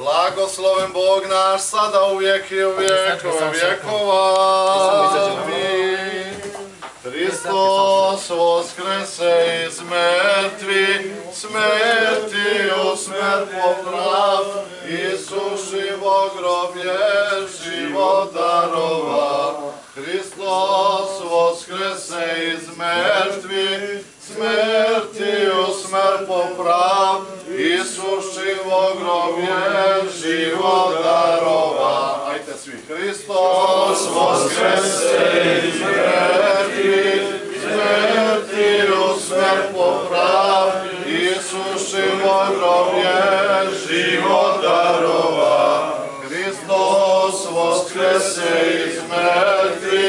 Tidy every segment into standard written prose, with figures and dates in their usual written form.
Blagosloven Bog naš, sada uvijek i u vjekove vjekova. Amin. Hristos voskrese iz mrtvi, smrtiju smrt poprav, Isušivo groblje život darova. Hristos voskrese iz mrtvi, smrtiju smrt poprav, Isušivo groblje život darova. Ajte svi. Hristos voskrese iz mrtvi, smrtiju smrt poprav, Isušivo groblje život darova. Hristos voskrese iz mrtvi,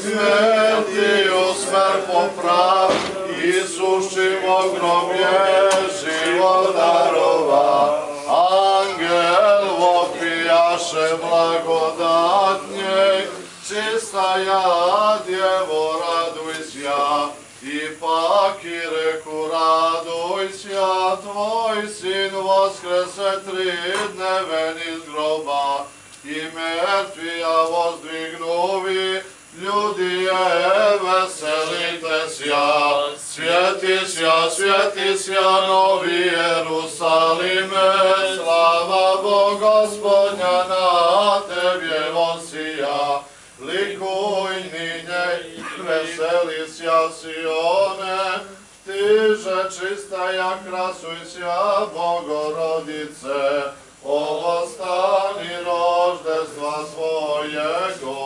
smrtiju smrt poprav, Isušivo groblje život darova. Angel vopijaše blagodatnje, čistaja djevo radujsja, ipak i reku radujsja, tvoj sin voskrese 3 dneven iz groba, i mrtvija vozdvignuvi, ljudi je veselite sja. Svjeti sja, novi Jerusalime, slava Bog Gospodnja na tebje vosija. Likuj ninje, veseli sja Sione, tiže čistaja, krasuj sja Bogorodice, ovo stani roždestva svojego.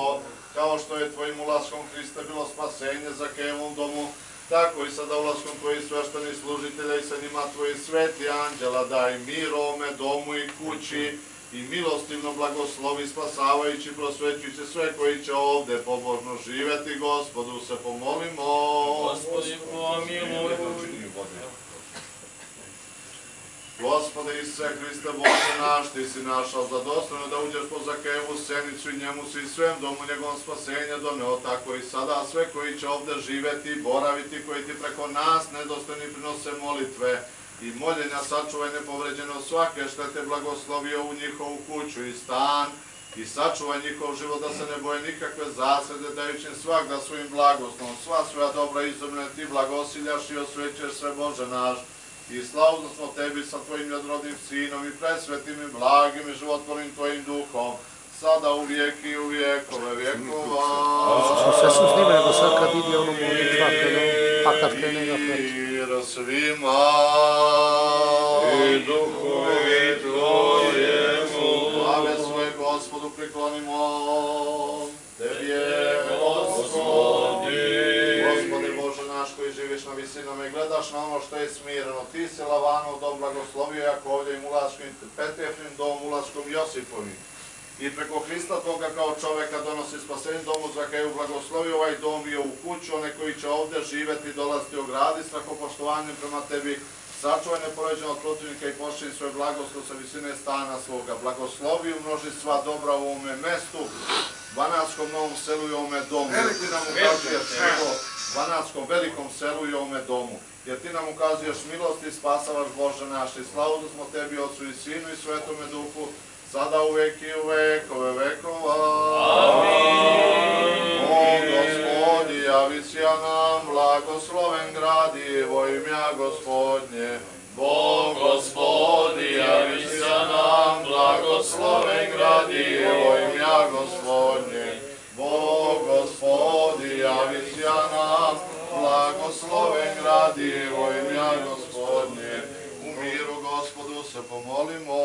Kao što je tvojim ulaskom Hriste bilo spasenje za Kevom domu, tako i sada ulaskom tvojih sveštenih služitelja i sa njima tvojih sveti anđela, daj mir ovome domu i kući i milostivno blagoslovi, spasavajući, prosvećujući sve koji će ovde pobožno živeti. Gospodu se pomolimo. Gospodi pomiluj. Gospode Isuse Hriste, Bože naš, ti si našao za dostojno da uđeš po Zakevu senicu i njemu si svem domu njegovom spasenje doneo, tako i sada sve koji će ovde živeti, boraviti, koji ti preko nas nedostojni prinose molitve i moljenja, sačuvaj nepovređeno svake štete, blagoslovi ovu njihovu kuću i stan i sačuvaj njihov život da se ne boje nikakve zasede, dajući im svakda svojim blagoslovom sva svoja dobra izobne ti blagosiljaš i osvećeš sve, Bože naš. I slavno smo tebi sa tvojim jedrodnim sinom i presvetim i blagim i životvornim tvojim duhom, sada u vijek i u vjekove vjekova. Sve su snime, nego sad kad ide ono molitva, pa kad krene ga preći. Mir svima i duhovi tvojemu. Slave svoje Gospodu priklonimo. Tebi je Gospodi. Gospode Bože naš koji živiš na visinama i gledaš na ono što je smireno, ti si Lavanov dom blagoslovio Jakovljevim ulaskom i Petrefin dom ulaskom Josipovim. I preko Hrista toga kao čoveka donosi spasenje domu Zakeju, blagoslovi ovaj dom i ovu kuću, one koji će ovde živeti, dolaziti, ogradi strahopoštovanjem prema tebi, sačuvaj nepoređenog protivnika i pošli svoje blagoslov sa visine stana svoga. Blagoslovi i umnoži sva dobra u ovome mestu, Banatskom novom selu i ovome domu. Jer ti nam ukazuješ milost, Banatskom velikom selu i ovome domu. Jer ti nam ukazuješ milost i spasavaš, Bože naš, i slavu smo tebi, Otcu i Sinu i Svetome Duhu, sada uvek i u vekove vekova. Amin. O Gospodi, javi sja nam, blagosloven gradi, vo imja Gospodnje. Bog Gospodi, javi sja nam, blagosloven gradi, vo imja Gospodnje. Bog Gospodi, javi sja nam, blagosloven gradi, vo imja Gospodnje. U miru Gospodu se pomolimo.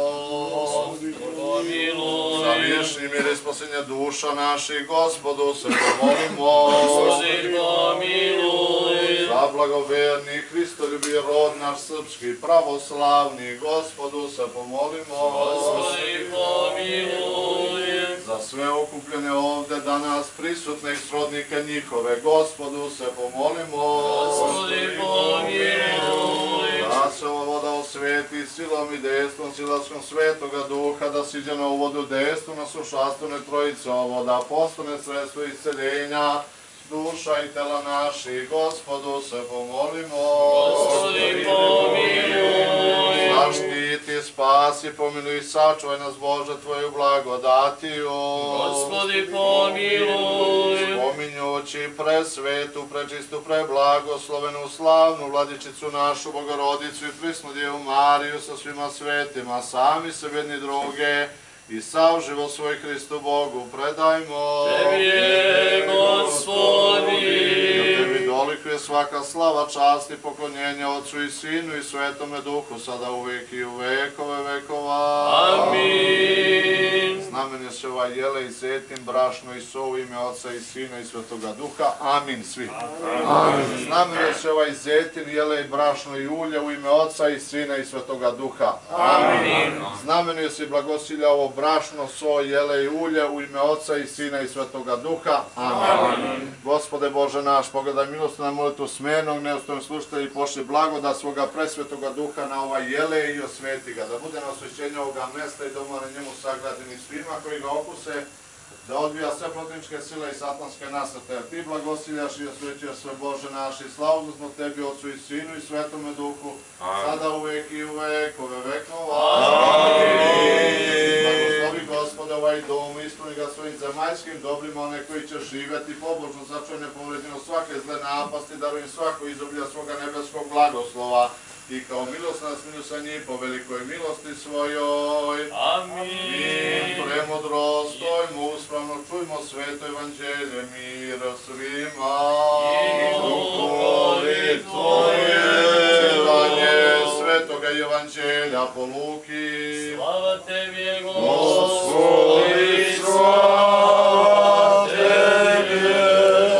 Gospodi pomiluj. Za vječni mir i spasenje duša naših, Gospodu se pomolimo. Gospodi pomiluj. Za blagoverni Hristoljubi rod naš srpski, pravoslavni, Gospodu se pomolimo. Gospodi pomiluj. Za sve okupljene ovde danas prisutne i srodnike njihove, Gospodu se pomolimo. Gospodi pomiluj. Da se ova voda osveti silom i dejstvom silaskom Svetoga Duha, da siđe na ovu vodu dejstvu na sušastvene trojice, ova voda postane sredstvo isceljenja duša i tela naših, Gospodu se pomolimo. Gospodi pomiluj. Zaštiti, spasi, pomiluj i sačuvaj nas Bože Tvoju blagodatiju. Gospodi pomiluj. Spominjući presvetu, prečistu, preblagoslovenu, slavnu Vladičicu našu Bogorodicu i prisnu Djevu Mariju sa svima svetima, sami se jedni druge i sav život svoj Hristu Bogu predajmo. Tebi je, Gospodi. I Tebi dolikuje svaka slava, čast i poklonjenje Otcu i Sinu i Svetome Duhu, sada uvijek i u vekove vekova. Amin. Znamenje se ova jele i zetin, brašno i so u ime Otca i Sina i Svetoga Duha. Amin svi. Amin. Znamenje se ovaj zetin, jele i brašno i ulje u ime Otca i Sina i Svetoga Duha. Amin. Znamenje se i blagosilja ovo brašno, so, jele i ulje u ime Otca i Sina i Svetoga Duha. Amin. Gospode Bože naš, pogledaj milost na molitvu smernog, neostojnog slušatelja i pošli blagodat svoga presvetoga Duha na ovaj jele i osveti ga, da bude na osvećenju ovoga mesta i doma na njemu sagrađeni svima koji ga okuse, da odbija sve protivničke sile i satanske nasrte. Ti blagosiljaš i osvećuješ sve Bože naš i slavu smo Tebi, Otcu i Sinu i Svetome Duhu, sada uvijek i u vekove vekova. Blagoslovi Gospode ovaj dom, ispuni ga svojim zemaljskim dobrima, one koji će živjeti pobožno, sačuvaj nepovređeno svake zle napasti, daruj im svako izobilja svoga nebeskog blagoslova. I kao milost nas milu sa njih po velikoj milosti svojoj. Amin. Premudrostojmo, uspravno čujmo sveto evanđelje, mir svima. I duhovi Tvoje. Čitanje svetoga evanđelja po Luki. Slava Tebi, Gospodi, slava Tebi.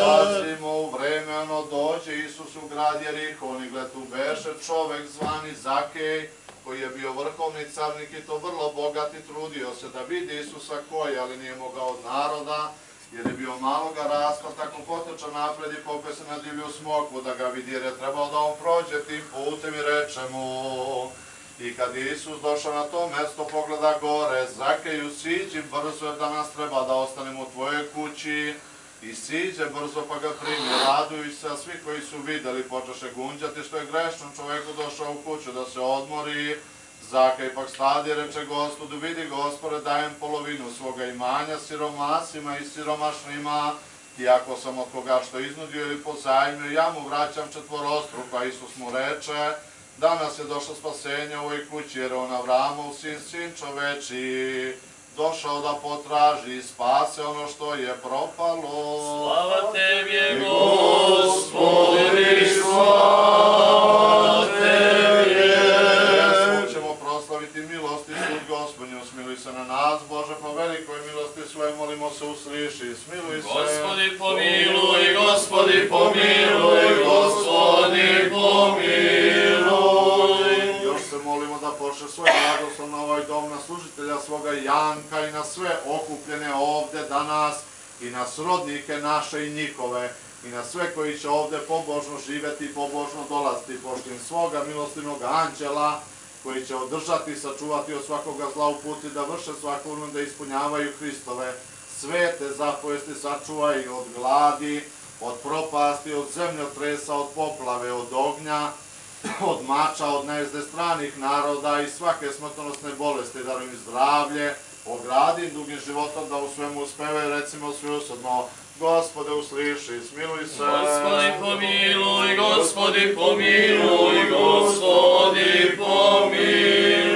Pazimo u vreme ono dođe Isus u grad Jerihon i gled tu beše čovek zvani Zakej, koji je bio vrhovni carnik i to vrlo bogat i trudio se da vidi Isusa koji, ali nije mogao od naroda, jer je bio maloga rasta, tako potrča napred i popeo se na divlju smokvu da ga vidi, jer je trebao da on prođe tim putem i reče mu. I kad je Isus došao na to mesto, pogleda gore, Zakeju, siđi brzo jer danas treba da ostanemo u tvojoj kući. I siđe brzo pa ga primi, radujući se, a svi koji su videli počeše gunđati što je grešnom čoveku došao u kuću da se odmori. Zakej pak stadi, reče Gospodu, vidi Gospode, dajem polovinu svoga imanja siromasima i siromašnima, i ako sam od koga što iznudio ili pozajmio, ja mu vraćam četvorostruko. A Isus mu reče, danas je došlo spasenje u ovoj kući, jer on Avramov sin čoveči, došao da potraži i spase ono što je propalo. Slava Tebi, Gospodi, slava Tebi. Ćemo proslaviti milost i sud Gospodnju, smiluj se na nas, Bože, po velikoj milosti svoje, molimo se, usliši, smiluj se. Gospodi pomiluj, Gospodi pomiluj, Gospodi pomiluj. Još se molimo da pošle svoj blagoslov na ovaj dom, na služitelja svoga Janka i na sve okupljene ovde danas, i na srodnike naše i njihove, i na sve koji će ovde pobožno živeti i pobožno dolaziti, poštim svoga milostivnog anđela, koji će održati i sačuvati od svakoga zla uputi, da vrše svakovno da ispunjavaju Hristove svete zapovesti, sačuvaj od gladi, od propasti, od zemljotresa, od poplave, od ognja, od mača, od najezde stranih naroda i svake smrtonosne bolesti, daruj im zdravlje, ogradi im dugim životom da u svemu uspevaju, recimo svi usadno, Gospode usliši, smiluj se. Gospodi pomiluj, Gospodi pomiluj, Gospodi pomiluj.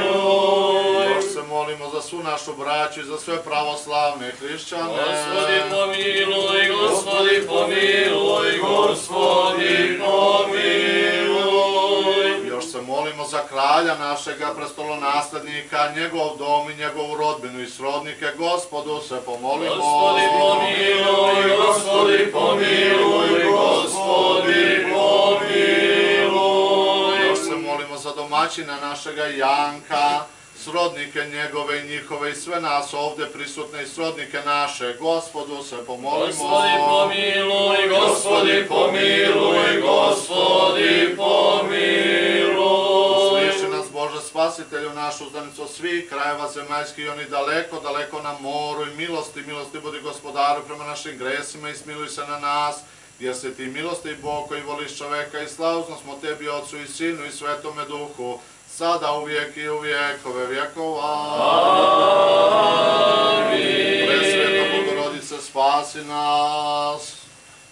Još se molimo za svu našu braću i za sve pravoslavne hrišćane. Gospodi pomiluj, Gospodi pomiluj, Gospodi pomiluj. Još se molimo za kralja našega, prestolonaslednika, njegov dom i njegovu rodbinu i srodnike. Gospodu se pomolimo. Gospodi pomiluj, Gospodi pomiluj, Gospodi pomiluj. Još se molimo za domaćina našega Janka, srodnike njegove i njihove i sve nas ovde prisutne i srodnike naše. Gospodu se pomolimo. Gospodi pomiluj, Gospodi pomiluj, Gospodi pomiluj. Usliši nas, Bože spasitelju, našu uzdanicu svih krajeva zemaljskih i oni daleko, daleko na moru, i milosti budi Gospodaru prema našim gresima i smiluj se na nas jer si ti milosti Bog koji voliš čoveka i slavno smo tebi, Otcu i Sinu i Svetome Duhu, sada uvijek i u vjekove vjekova. Amin. Presveta Bogorodice, spasi nas.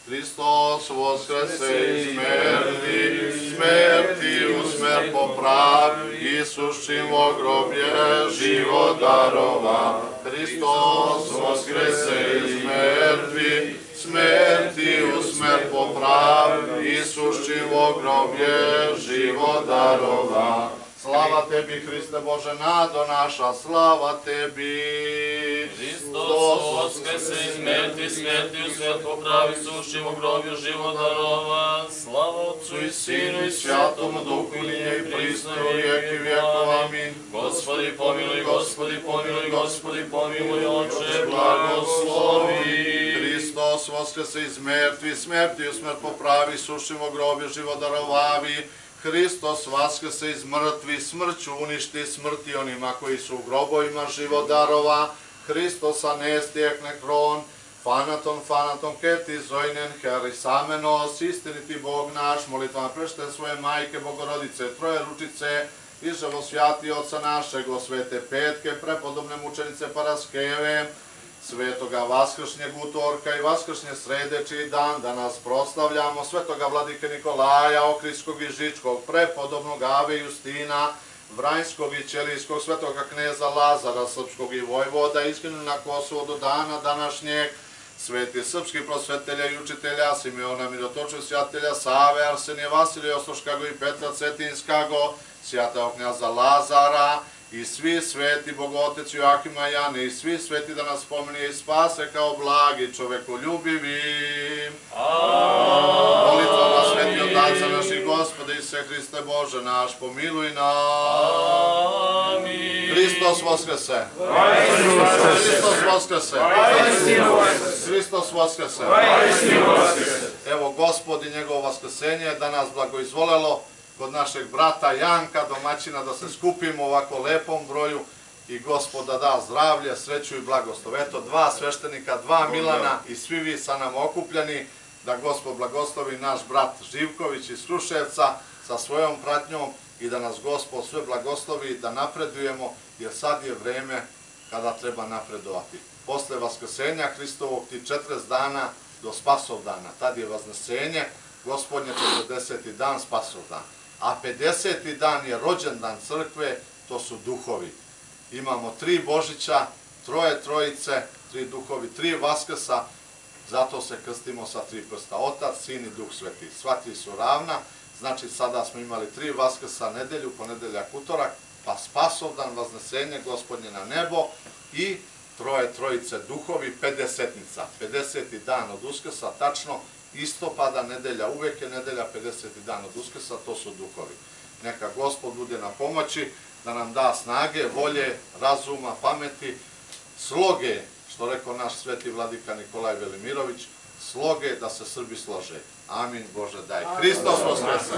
Hristos voskrese iz mrtvih, smrti u smrt popravi, isuščivo groblje život darova. Hristos voskrese iz mrtvih, smrti u smrt popravi, isuščivo groblje život darova. Slava tebi, Hriste Bože, nado naša, slava tebi. Hristos voskrese iz mrtvih, smrti u smrt popravi, isuščivo groblje život darova. Slava Otcu i Sinu i Svjatomu Duhu, i nije i prisno i vijek i vjekova. Amin. Gospodi pomiluj, Gospodi pomiluj, Gospodi pomiluj, Oče blagoslovi. Hristos voskrese iz mrtvih, smrti u smrt popravi, isuščivo groblje život darovavi. Hristos vaskrese iz mrtvih, smrću uništi, smrti onima koji su u grobovima život darova. Hristos anestijek nekron, fanaton keti zojnen herisamenos, istiniti Bog naš, molitvama prešte svoje majke Bogorodice, troje ručice, i živosvjati Oca našeg, o svete petke, prepodobne mučenice Paraskeve, svetoga vaskršnjeg utorka i vaskršnje srede, čiji dan danas proslavljamo, svetoga vladike Nikolaja, Okrijskog i Žičkog, prepodobnog Ave Justina, Vranjskog i Ćelijskog, svetoga kneza Lazara, srpskog i vojvoda, iskinuli na Kosovo do dana današnjeg, sveti srpskih prosvetelja i učitelja, Simeona Mirotočev, sjatelja Save, Arsenije, Vasilija Ostroškago i Petra Cetinskago, sjatao knjaza Lazara, i svi sveti Bogotec Joakima i Jane, i svi sveti da nas spomeni i spase kao blagi čovekoljubivi. Molitvama sveti otaca naših Gospode Isuse Hriste Bože naš, pomiluj nas. Hristos voskrese! Hristos voskrese! Hristos voskrese! Evo Gospod i njegovo vaskrsenje danas blagoizvolelo kod našeg brata Janka, domaćina, da se skupimo u ovako lepom broju i Gospod da da zdravlje, sreću i blagoslov. Eto, dva sveštenika, dva Milana i svi vi sa nam okupljeni, da Gospod blagoslovi naš brat Živković iz Kruševca sa svojom pratnjom i da nas Gospod sve blagoslovi, da napredujemo, jer sad je vreme kada treba napredovati. Posle vaskrsenja Hristovog ti 40 dana do spasov dana, tad je vaznesenje, Gospodnje 40. dan spasov dan. A 50. dan je rođendan crkve, to su duhovi. Imamo 3 Božića, 3 Trojice, 3 duhovi, 3 Vaskrsa, zato se krstimo sa 3 prsta. Otac, Sin i Duh Sveti. Sva 3 su ravna, znači sada smo imali 3 Vaskrsa, nedelju, ponedeljak, utorak, pa spasovdan, vaznesenje Gospodnje na nebo i 3 Trojice duhovi, 50-nica. 50. dan od Uskrsa, tačno, listopada, nedelja, uvek je nedelja, 50. dan od Uskrsa, to su duhovi. Neka Gospod bude na pomoći, da nam da snage, volje, razuma, pameti, sloge, što rekao naš sveti vladika Nikolaj Velimirović, sloge da se Srbi slože. Amin, Bože daj. Hristos voskrese!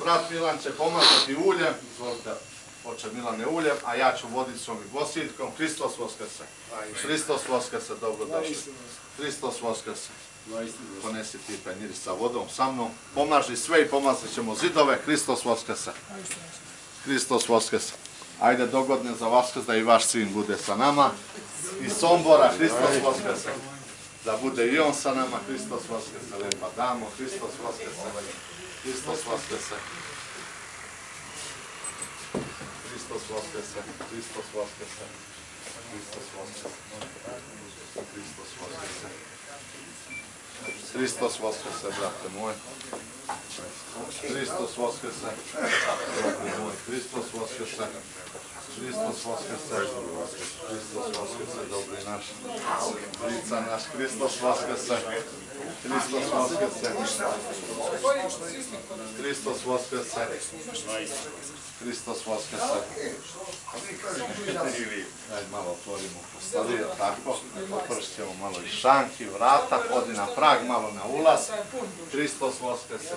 Brat Milan će pomazati uljem, izvolite, oče Milane, uljem, a ja ću vodicom i bosiljkom. Hristos voskrese! Hristos voskrese, dobrodošli. Hristos voskrese! Ponesi ti penjiri sa vodom sa mnom, pomaži sve i pomazat ćemo zidove. Hristos voskrese! Hristos voskrese! Ajde, dogodne za Vaskrs da i vaš sin bude sa nama. Iz Sombora, Hristos voskrese! Da bude i on sa nama. Hristos voskrese! Lepa damo, Hristos voskrese! Hristos voskrese! Hristos voskrese! Hristos voskrese! Hristos voskrese! Hristos voskrese! Hristos voskrese, brate moj! Hristos voskrese! Brate moj! Hristos voskrese! Hristos voskrese! Hristos voskrese, dobri naš! Lica naš! Hristos voskrese! Hristos voskrese! Hristos voskrese! Hristos voskrese! Daj malo otvorimo postalije, tako. Opršćemo malo i šanki, vrata, odi na prag, malo na ulaz. Hristos voskrese!